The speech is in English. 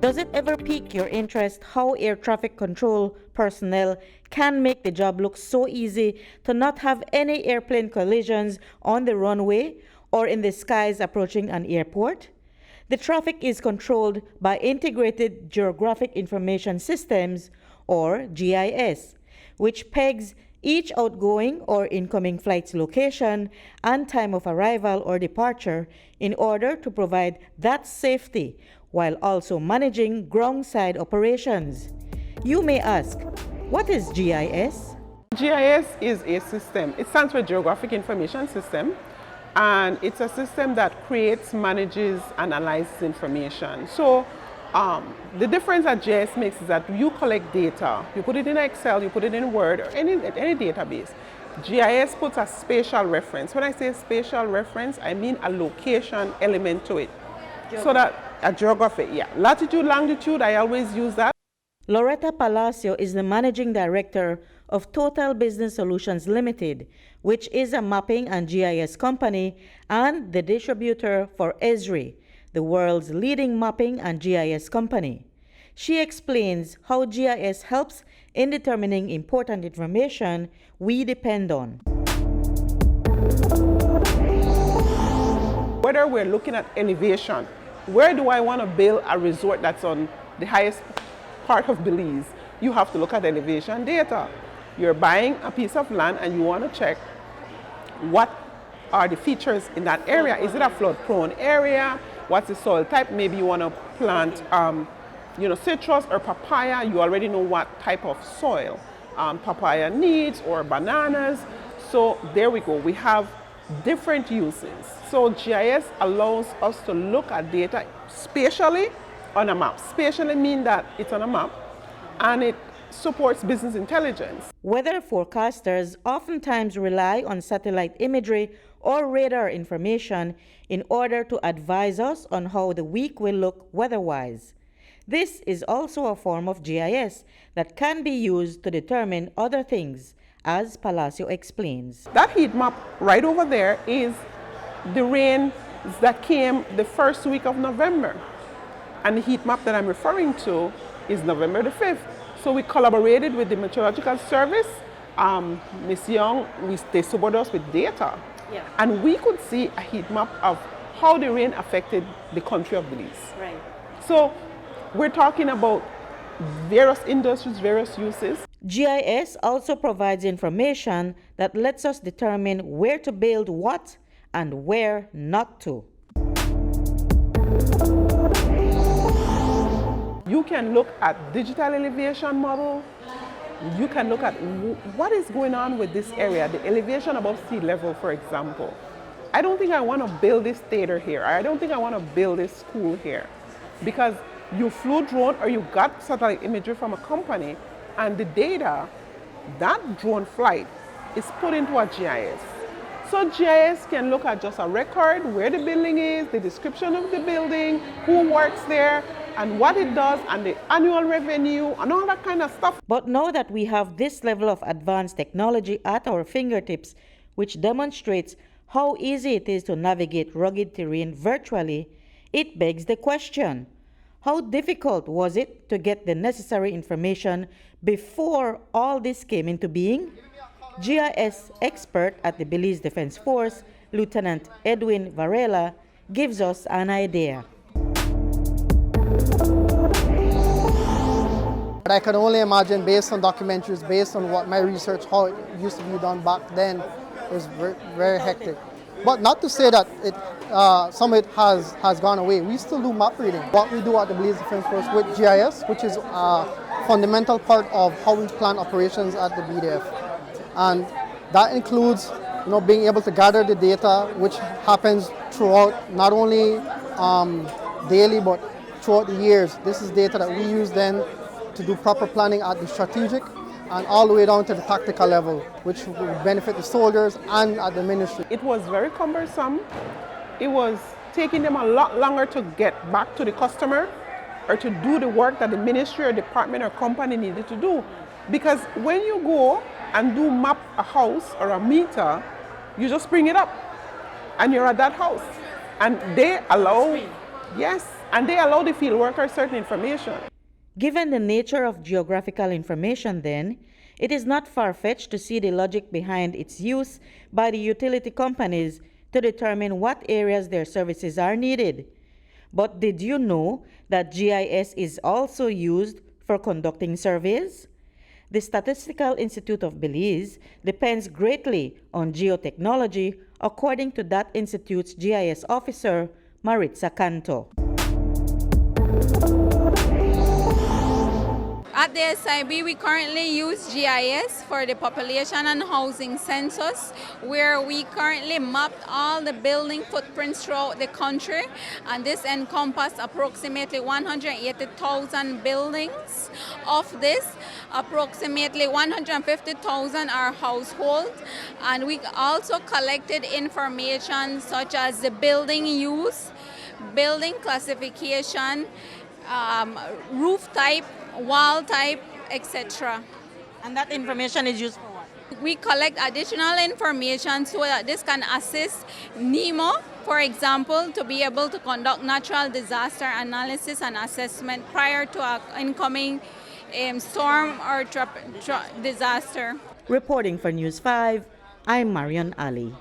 Does it ever pique your interest how air traffic control personnel can make the job look so easy to not have any airplane collisions on the runway or in the skies approaching an airport? The traffic is controlled by Integrated Geographic Information Systems, or GIS, which pegs each outgoing or incoming flight's location and time of arrival or departure in order to provide that safety while also managing ground-side operations. You may ask, what is GIS? GIS is a system. It stands for Geographic Information System, and it's a system that creates, manages, and analyzes information. So the difference that GIS makes is that you collect data, you put it in Excel, you put it in Word, or any database. GIS puts a spatial reference. When I say spatial reference, I mean a location element to it. So that a geography, yeah. Latitude, longitude, I always use that. Loretta Palacio is the managing director of Total Business Solutions Limited, which is a mapping and GIS company and the distributor for Esri, the world's leading mapping and GIS company. She explains how GIS helps in determining important information we depend on. Whether we're looking at elevation, where do I want to build a resort that's on the highest part of Belize? You have to look at elevation data. You're buying a piece of land and you want to check what are the features in that area. Is it a flood-prone area? What's the soil type? Maybe you want to plant citrus or papaya. You already know what type of soil papaya needs, or bananas. So there we go. We have different uses. So GIS allows us to look at data spatially on a map. Spatially means that it's on a map, and it supports business intelligence. Weather forecasters oftentimes rely on satellite imagery or radar information in order to advise us on how the week will look weather-wise. This is also a form of GIS that can be used to determine other things, as Palacio explains. That heat map right over there is the rain that came the first week of November. And the heat map that I'm referring to is November the 5th. So we collaborated with the Meteorological Service. Ms. Young, they supported us with data. Yeah. And we could see a heat map of how the rain affected the country of Belize. Right. So we're talking about various industries, various uses. GIS also provides information that lets us determine where to build what and where not to. You can look at digital elevation model. You can look at what is going on with this area, the elevation above sea level, for example. I don't think I want to build this theater here. I don't think I want to build this school here, because you flew drone or you got satellite imagery from a company, and the data, that drone flight, is put into a GIS. So GIS can look at just a record, where the building is, the description of the building, who works there, and what it does, and the annual revenue, and all that kind of stuff. But now that we have this level of advanced technology at our fingertips, which demonstrates how easy it is to navigate rugged terrain virtually, it begs the question, how difficult was it to get the necessary information before all this came into being? GIS expert at the Belize Defense Force, Lieutenant Edwin Varela, gives us an idea. But I can only imagine, based on documentaries, based on what my research, how it used to be done back then, it was very, very hectic. But not to say that some of it has gone away. We still do map reading. What we do at the Belize Defense Force with GIS, which is a fundamental part of how we plan operations at the BDF. And that includes being able to gather the data, which happens throughout, not only daily, but throughout the years. This is data that we use then to do proper planning at the strategic and all the way down to the tactical level, which will benefit the soldiers and at the ministry. It was very cumbersome. It was taking them a lot longer to get back to the customer or to do the work that the ministry or department or company needed to do. Because when you go and do map a house or a meter, you just bring it up and you're at that house. And they allow, yes, And they allow the field worker certain information. Given the nature of geographical information, then, it is not far-fetched to see the logic behind its use by the utility companies to determine what areas their services are needed. But did you know that GIS is also used for conducting surveys? The Statistical Institute of Belize depends greatly on geotechnology, according to that institute's GIS officer, Maritza Canto. At the SIB, we currently use GIS for the population and housing census, where we currently mapped all the building footprints throughout the country, and this encompassed approximately 180,000 buildings. Of this, approximately 150,000 are households, and we also collected information such as the building use, building classification, roof type, wall type, etc. And that information is used for what? We collect additional information so that this can assist NEMO, for example, to be able to conduct natural disaster analysis and assessment prior to an incoming storm or disaster. Reporting for News 5, I'm Marion Ali.